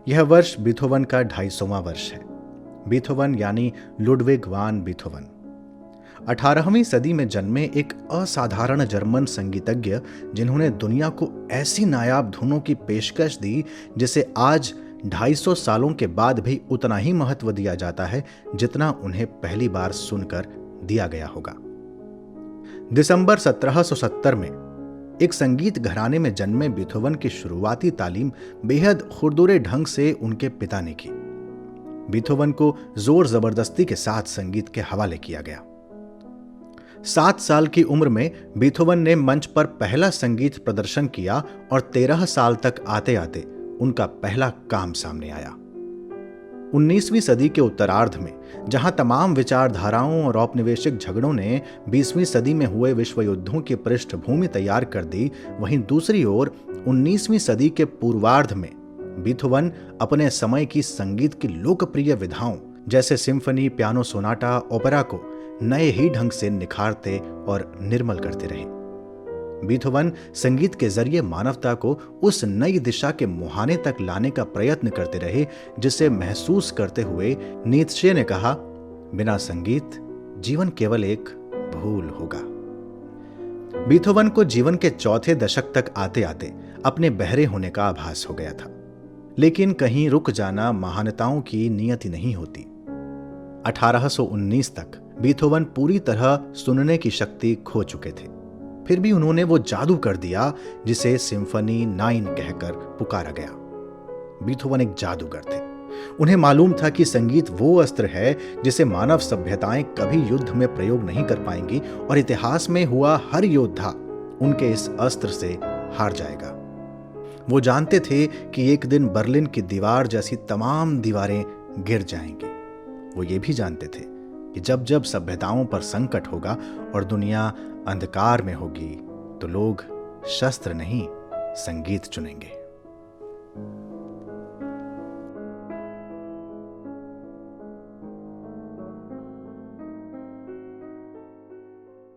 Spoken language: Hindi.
यह वर्ष बीथोवन का 250वां वर्ष है। बीथोवन यानी लुडविग वान बीथोवन 18वीं सदी में जन्मे एक असाधारण जर्मन संगीतज्ञ, जिन्होंने दुनिया को ऐसी नायाब धुनों की पेशकश दी जिसे आज 250 सालों के बाद भी उतना ही महत्व दिया जाता है जितना उन्हें पहली बार सुनकर दिया गया होगा। दिसंबर 1770 में एक संगीत घराने में जन्मे बीथोवन की शुरुआती तालीम बेहद खुरदुरे ढंग से उनके पिता ने की। बीथोवन को जोर जबरदस्ती के साथ संगीत के हवाले किया गया। 7 साल की उम्र में बीथोवन ने मंच पर पहला संगीत प्रदर्शन किया और 13 साल तक आते आते उनका पहला काम सामने आया। 19वीं सदी के उत्तरार्ध में जहां तमाम विचारधाराओं और औपनिवेशिक झगड़ों ने 20वीं सदी में हुए विश्व युद्धों की पृष्ठभूमि तैयार कर दी, वहीं दूसरी ओर 19वीं सदी के पूर्वार्ध में बीथोवन अपने समय की संगीत की लोकप्रिय विधाओं जैसे सिम्फनी, पियानो सोनाटा, ओपेरा को नए ही ढंग से निखारते और निर्मल करते रहे। बीथोवन संगीत के जरिए मानवता को उस नई दिशा के मुहाने तक लाने का प्रयत्न करते रहे जिसे महसूस करते हुए नीत्शे ने कहा, बिना संगीत जीवन केवल एक भूल होगा। बीथोवन को जीवन के चौथे दशक तक आते आते अपने बहरे होने का आभास हो गया था, लेकिन कहीं रुक जाना महानताओं की नियति नहीं होती। 1819 तक बीथोवन पूरी तरह सुनने की शक्ति खो चुके थे, फिर भी उन्होंने वो जादू कर दिया जिसे सिम्फनी 9 कहकर पुकारा गया। बीथोवन एक जादूगर थे। उन्हें मालूम था कि संगीत वो अस्त्र है जिसे मानव सभ्यताएं कभी युद्ध में प्रयोग नहीं कर पाएंगी और इतिहास में हुआ हर योद्धा उनके इस अस्त्र से हार जाएगा। वो जानते थे कि एक दिन बर्लिन की दीवार जैसी तमाम दीवारें गिर जाएंगी। वो ये भी जानते थे कि जब जब सभ्यताओं पर संकट होगा और दुनिया अंधकार में होगी तो लोग शस्त्र नहीं संगीत चुनेंगे।